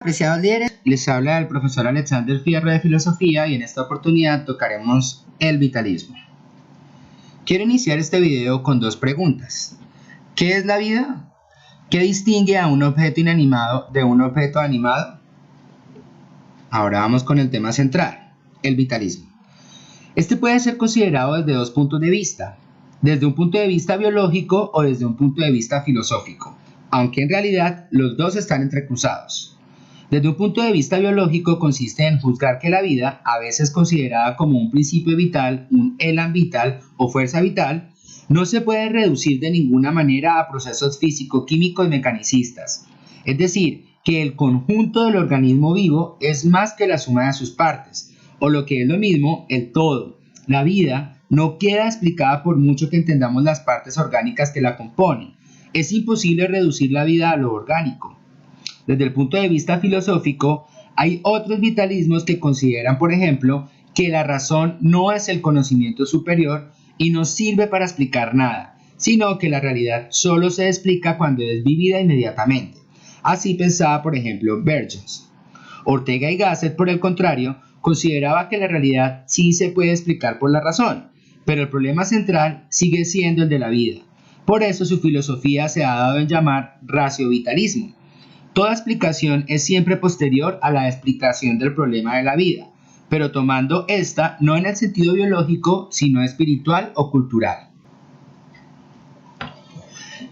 Apreciados líderes, les habla el profesor Alexander Fierro de Filosofía y en esta oportunidad tocaremos el vitalismo. Quiero iniciar este video con dos preguntas. ¿Qué es la vida? ¿Qué distingue a un objeto inanimado de un objeto animado? Ahora vamos con el tema central, el vitalismo. Este puede ser considerado desde dos puntos de vista, desde un punto de vista biológico o desde un punto de vista filosófico, aunque en realidad los dos están entrecruzados. Desde un punto de vista biológico consiste en juzgar que la vida, a veces considerada como un principio vital, un elan vital o fuerza vital, no se puede reducir de ninguna manera a procesos físico-químicos mecanicistas. Es decir, que el conjunto del organismo vivo es más que la suma de sus partes, o lo que es lo mismo, el todo. La vida no queda explicada por mucho que entendamos las partes orgánicas que la componen. Es imposible reducir la vida a lo orgánico. Desde el punto de vista filosófico, hay otros vitalismos que consideran, por ejemplo, que la razón no es el conocimiento superior y no sirve para explicar nada, sino que la realidad solo se explica cuando es vivida inmediatamente. Así pensaba, por ejemplo, Vergens. Ortega y Gasset, por el contrario, consideraba que la realidad sí se puede explicar por la razón, pero el problema central sigue siendo el de la vida. Por eso su filosofía se ha dado en llamar racio-vitalismo. Toda explicación es siempre posterior a la explicación del problema de la vida, pero tomando esta no en el sentido biológico, sino espiritual o cultural.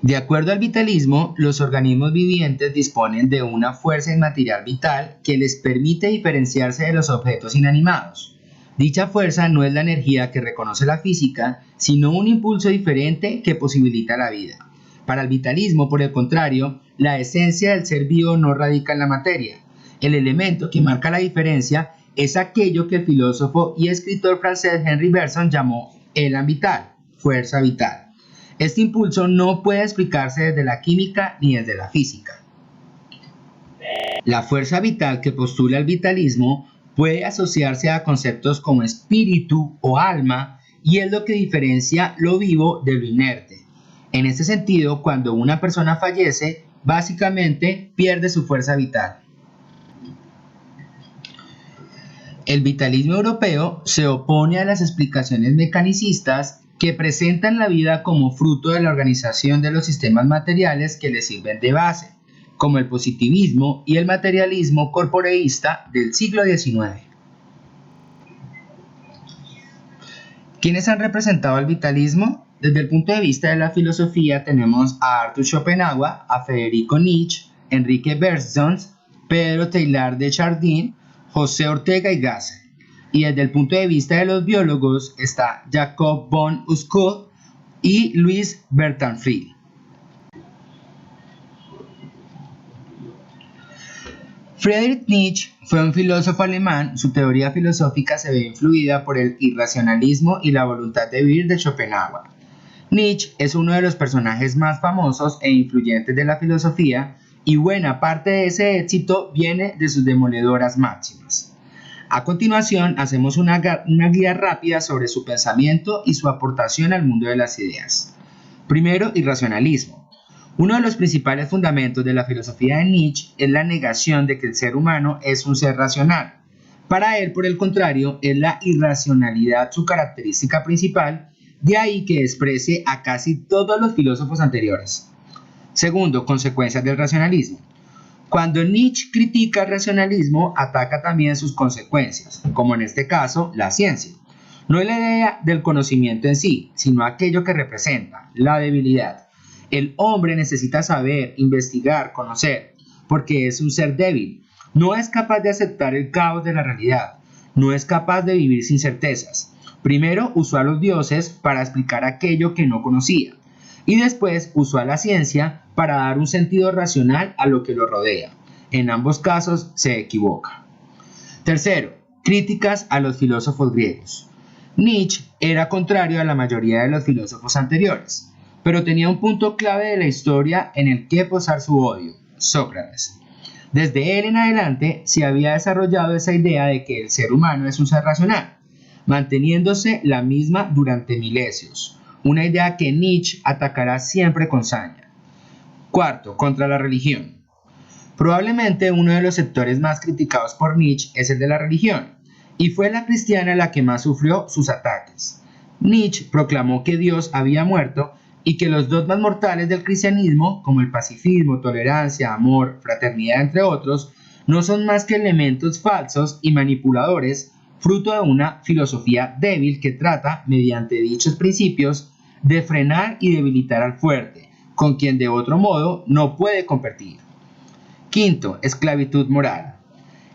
De acuerdo al vitalismo, los organismos vivientes disponen de una fuerza inmaterial vital que les permite diferenciarse de los objetos inanimados. Dicha fuerza no es la energía que reconoce la física, sino un impulso diferente que posibilita la vida. Para el vitalismo, por el contrario, la esencia del ser vivo no radica en la materia. El elemento que marca la diferencia es aquello que el filósofo y escritor francés Henri Bergson llamó élan vital, fuerza vital. Este impulso no puede explicarse desde la química ni desde la física. La fuerza vital que postula el vitalismo puede asociarse a conceptos como espíritu o alma y es lo que diferencia lo vivo de lo inerte. En este sentido, cuando una persona fallece, básicamente pierde su fuerza vital. El vitalismo europeo se opone a las explicaciones mecanicistas que presentan la vida como fruto de la organización de los sistemas materiales que le sirven de base, como el positivismo y el materialismo corporeísta del siglo XIX. ¿Quiénes han representado el vitalismo? Desde el punto de vista de la filosofía tenemos a Arthur Schopenhauer, a Federico Nietzsche, Enrique Bergson, Pedro Teilhard de Chardin, José Ortega y Gasset. Y desde el punto de vista de los biólogos está Jacob von Uschouw y Louis Bertrand Friel. Friedrich Nietzsche fue un filósofo alemán. Su teoría filosófica se ve influida por el irracionalismo y la voluntad de vivir de Schopenhauer. Nietzsche es uno de los personajes más famosos e influyentes de la filosofía y buena parte de ese éxito viene de sus demoledoras máximas. A continuación hacemos una guía rápida sobre su pensamiento y su aportación al mundo de las ideas. Primero, irracionalismo. Uno de los principales fundamentos de la filosofía de Nietzsche es la negación de que el ser humano es un ser racional. Para él, por el contrario, es la irracionalidad su característica principal, de ahí que desprecie a casi todos los filósofos anteriores. Segundo, consecuencias del racionalismo. Cuando Nietzsche critica el racionalismo, ataca también sus consecuencias, como en este caso, la ciencia. No es la idea del conocimiento en sí, sino aquello que representa, la debilidad. El hombre necesita saber, investigar, conocer, porque es un ser débil. No es capaz de aceptar el caos de la realidad. No es capaz de vivir sin certezas. Primero usó a los dioses para explicar aquello que no conocía, y después usó a la ciencia para dar un sentido racional a lo que lo rodea. En ambos casos se equivoca. Tercero, críticas a los filósofos griegos. Nietzsche era contrario a la mayoría de los filósofos anteriores, pero tenía un punto clave de la historia en el que posar su odio: Sócrates. Desde él en adelante se había desarrollado esa idea de que el ser humano es un ser racional, manteniéndose la misma durante milenios, una idea que Nietzsche atacará siempre con saña. Cuarto, contra la religión. Probablemente uno de los sectores más criticados por Nietzsche es el de la religión, y fue la cristiana la que más sufrió sus ataques. Nietzsche proclamó que Dios había muerto y que los dogmas mortales del cristianismo, como el pacifismo, tolerancia, amor, fraternidad, entre otros, no son más que elementos falsos y manipuladores, fruto de una filosofía débil que trata, mediante dichos principios, de frenar y debilitar al fuerte, con quien de otro modo no puede competir. Quinto, esclavitud moral.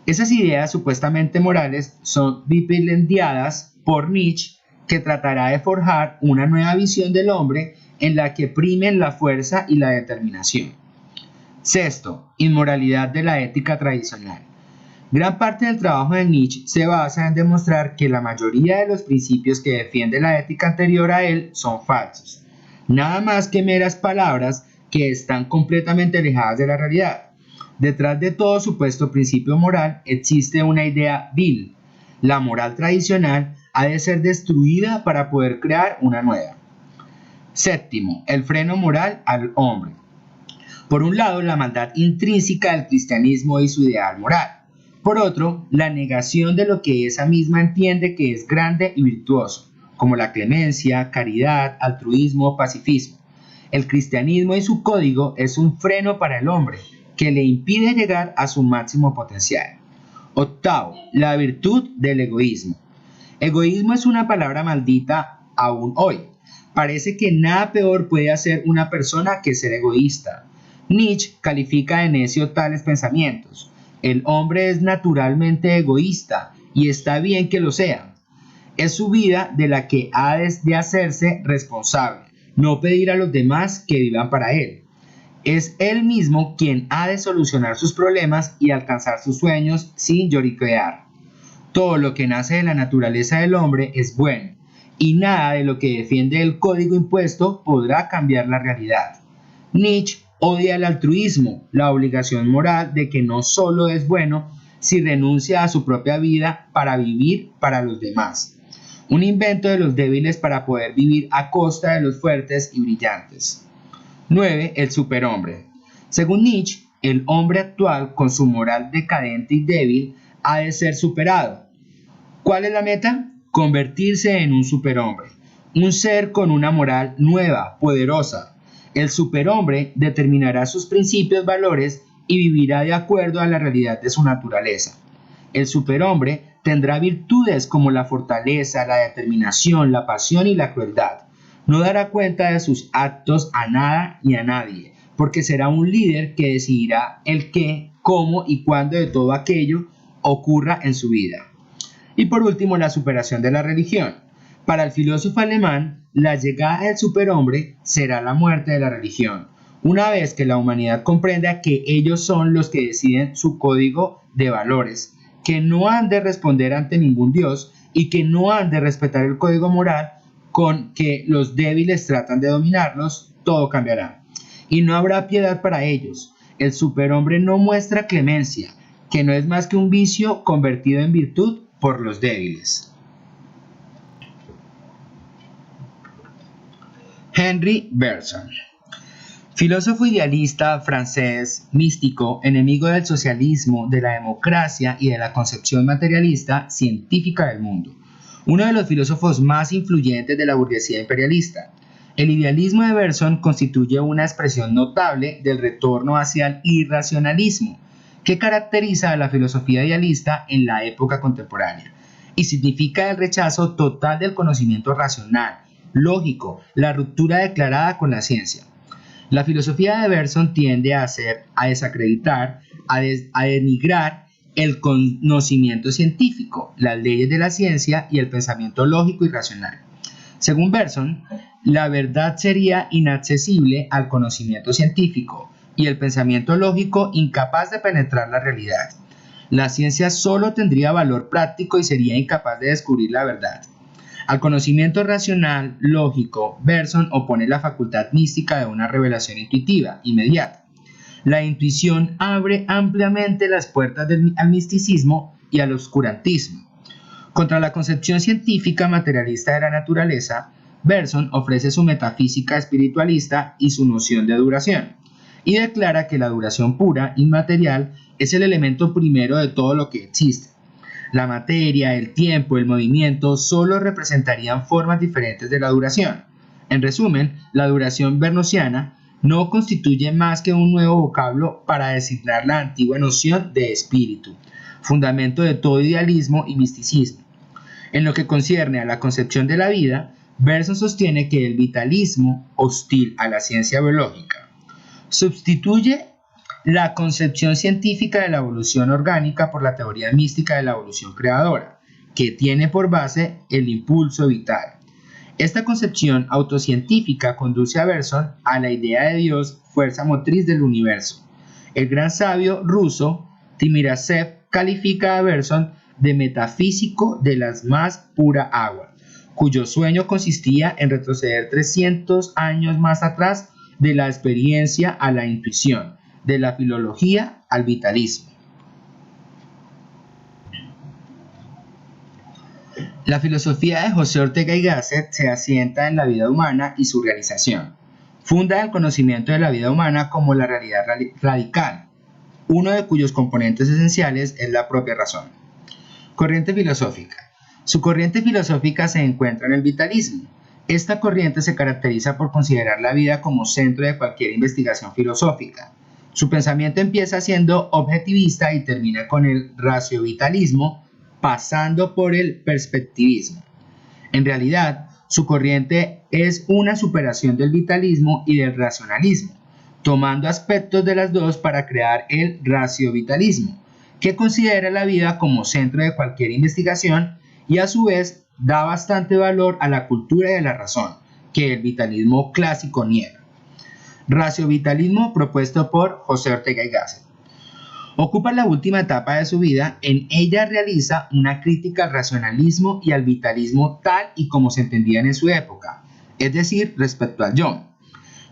Esas ideas supuestamente morales son vilipendiadas por Nietzsche, que tratará de forjar una nueva visión del hombre en la que primen la fuerza y la determinación. Sexto, inmoralidad de la ética tradicional. Gran parte del trabajo de Nietzsche se basa en demostrar que la mayoría de los principios que defiende la ética anterior a él son falsos, nada más que meras palabras que están completamente alejadas de la realidad. Detrás de todo supuesto principio moral existe una idea vil. La moral tradicional ha de ser destruida para poder crear una nueva. Séptimo, el freno moral al hombre. Por un lado, la maldad intrínseca del cristianismo y su ideal moral. Por otro, la negación de lo que esa misma entiende que es grande y virtuoso, como la clemencia, caridad, altruismo, pacifismo. El cristianismo y su código es un freno para el hombre, que le impide llegar a su máximo potencial. Octavo, la virtud del egoísmo. Egoísmo es una palabra maldita aún hoy. Parece que nada peor puede hacer una persona que ser egoísta. Nietzsche califica de necio tales pensamientos. El hombre es naturalmente egoísta y está bien que lo sea. Es su vida de la que ha de hacerse responsable, no pedir a los demás que vivan para él. Es él mismo quien ha de solucionar sus problemas y alcanzar sus sueños sin lloriquear. Todo lo que nace de la naturaleza del hombre es bueno, y nada de lo que defiende el código impuesto podrá cambiar la realidad. Nietzsche odia el altruismo, la obligación moral de que no solo es bueno si renuncia a su propia vida para vivir para los demás. Un invento de los débiles para poder vivir a costa de los fuertes y brillantes. 9. El superhombre. Según Nietzsche, el hombre actual, con su moral decadente y débil, ha de ser superado. ¿Cuál es la meta? Convertirse en un superhombre, un ser con una moral nueva, poderosa. El superhombre determinará sus principios, valores y vivirá de acuerdo a la realidad de su naturaleza. El superhombre tendrá virtudes como la fortaleza, la determinación, la pasión y la crueldad. No dará cuenta de sus actos a nada ni a nadie, porque será un líder que decidirá el qué, cómo y cuándo de todo aquello ocurra en su vida. Y por último, la superación de la religión. Para el filósofo alemán, la llegada del superhombre será la muerte de la religión, una vez que la humanidad comprenda que ellos son los que deciden su código de valores, que no han de responder ante ningún dios y que no han de respetar el código moral con que los débiles tratan de dominarlos, todo cambiará. Y no habrá piedad para ellos. El superhombre no muestra clemencia, que no es más que un vicio convertido en virtud por los débiles. Henri Bergson, filósofo idealista francés, místico, enemigo del socialismo, de la democracia y de la concepción materialista científica del mundo. Uno de los filósofos más influyentes de la burguesía imperialista. El idealismo de Bergson constituye una expresión notable del retorno hacia el irracionalismo, que caracteriza a la filosofía idealista en la época contemporánea, y significa el rechazo total del conocimiento racional, lógico, la ruptura declarada con la ciencia. La filosofía de Bergson tiende a desacreditar, a denigrar el conocimiento científico, las leyes de la ciencia y el pensamiento lógico y racional. Según Bergson, la verdad sería inaccesible al conocimiento científico y el pensamiento lógico incapaz de penetrar la realidad. La ciencia solo tendría valor práctico y sería incapaz de descubrir la verdad. Al conocimiento racional, lógico, Bergson opone la facultad mística de una revelación intuitiva, inmediata. La intuición abre ampliamente las puertas al misticismo y al oscurantismo. Contra la concepción científica materialista de la naturaleza, Bergson ofrece su metafísica espiritualista y su noción de duración. y declara que la duración pura, inmaterial, es el elemento primero de todo lo que existe. La materia, el tiempo, el movimiento solo representarían formas diferentes de la duración. En resumen, la duración vernosiana no constituye más que un nuevo vocablo para designar la antigua noción de espíritu, fundamento de todo idealismo y misticismo. En lo que concierne a la concepción de la vida, Bergson sostiene que el vitalismo, hostil a la ciencia biológica, sustituye la concepción científica de la evolución orgánica por la teoría mística de la evolución creadora, que tiene por base el impulso vital. Esta concepción autocientífica conduce a Bergson a la idea de Dios, fuerza motriz del universo. El gran sabio ruso Timiryazev califica a Bergson de metafísico de la más pura agua, cuyo sueño consistía en retroceder 300 años más atrás de la experiencia a la intuición, de la filología al vitalismo. La filosofía de José Ortega y Gasset se asienta en la vida humana y su realización. Funda el conocimiento de la vida humana como la realidad radical, uno de cuyos componentes esenciales es la propia razón. Corriente filosófica. Su corriente filosófica se encuentra en el vitalismo. Esta corriente se caracteriza por considerar la vida como centro de cualquier investigación filosófica. Su pensamiento empieza siendo objetivista y termina con el raciovitalismo, pasando por el perspectivismo. En realidad, su corriente es una superación del vitalismo y del racionalismo, tomando aspectos de las dos para crear el raciovitalismo, que considera la vida como centro de cualquier investigación y a su vez da bastante valor a la cultura y a la razón, que el vitalismo clásico niega. Raciovitalismo propuesto por José Ortega y Gasset. Ocupa la última etapa de su vida, en ella realiza una crítica al racionalismo y al vitalismo tal y como se entendían en su época, es decir, respecto al yo.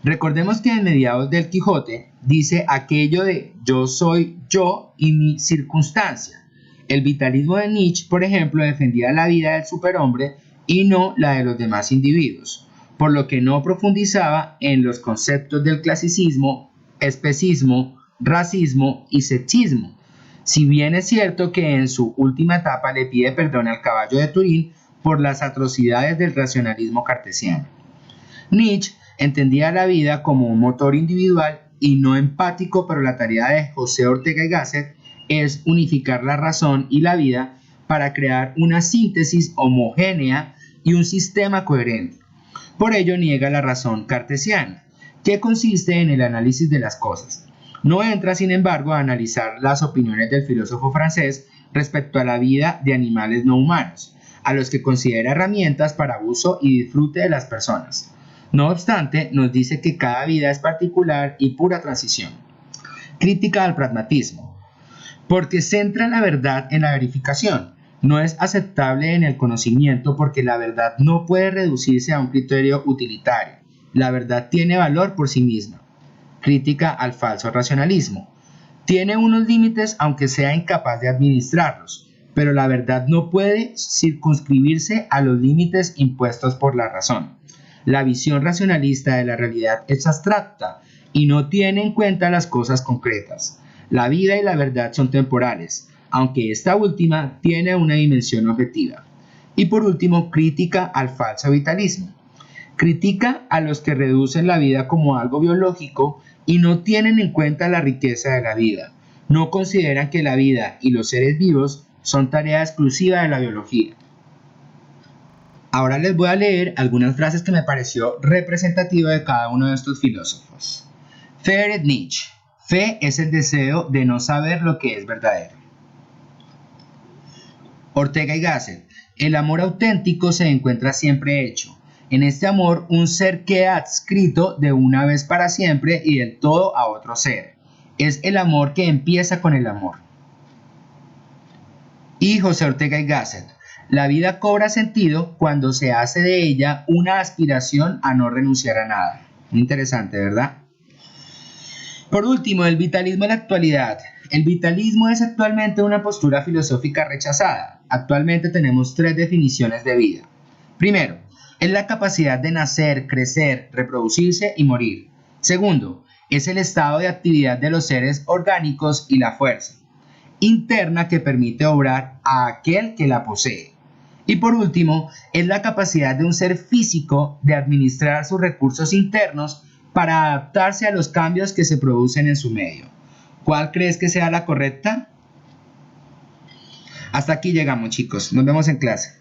Recordemos que en mediados del Quijote dice aquello de yo soy yo y mi circunstancia. El vitalismo de Nietzsche, por ejemplo, defendía la vida del superhombre y no la de los demás individuos, por lo que no profundizaba en los conceptos del clasicismo, especismo, racismo y sexismo. Si bien es cierto que en su última etapa le pide perdón al caballo de Turín por las atrocidades del racionalismo cartesiano. Nietzsche entendía la vida como un motor individual y no empático, pero la tarea de José Ortega y Gasset es unificar la razón y la vida para crear una síntesis homogénea y un sistema coherente. Por ello niega la razón cartesiana, que consiste en el análisis de las cosas. No entra, sin embargo, a analizar las opiniones del filósofo francés respecto a la vida de animales no humanos, a los que considera herramientas para uso y disfrute de las personas. No obstante, nos dice que cada vida es particular y pura transición. Crítica al pragmatismo. Porque centra la verdad en la verificación. No es aceptable en el conocimiento porque la verdad no puede reducirse a un criterio utilitario. La verdad tiene valor por sí misma. Crítica al falso racionalismo. Tiene unos límites aunque sea incapaz de administrarlos, pero la verdad no puede circunscribirse a los límites impuestos por la razón. La visión racionalista de la realidad es abstracta y no tiene en cuenta las cosas concretas. La vida y la verdad son temporales, aunque esta última tiene una dimensión objetiva. Y por último, crítica al falso vitalismo. Critica a los que reducen la vida como algo biológico y no tienen en cuenta la riqueza de la vida. No consideran que la vida y los seres vivos son tarea exclusiva de la biología. Ahora les voy a leer algunas frases que me pareció representativa de cada uno de estos filósofos. Friedrich Nietzsche. Fe es el deseo de no saber lo que es verdadero. Ortega y Gasset. El amor auténtico se encuentra siempre hecho. En este amor, un ser queda adscrito de una vez para siempre y del todo a otro ser. Es el amor que empieza con el amor. Y José Ortega y Gasset. La vida cobra sentido cuando se hace de ella una aspiración a no renunciar a nada. Muy interesante, ¿verdad? Por último, el vitalismo en la actualidad. El vitalismo es actualmente una postura filosófica rechazada. Actualmente tenemos 3 definiciones de vida. Primero, es la capacidad de nacer, crecer, reproducirse y morir. Segundo, es el estado de actividad de los seres orgánicos y la fuerza interna que permite obrar a aquel que la posee. Y por último, es la capacidad de un ser físico de administrar sus recursos internos para adaptarse a los cambios que se producen en su medio. ¿Cuál crees que sea la correcta? Hasta aquí llegamos, chicos. Nos vemos en clase.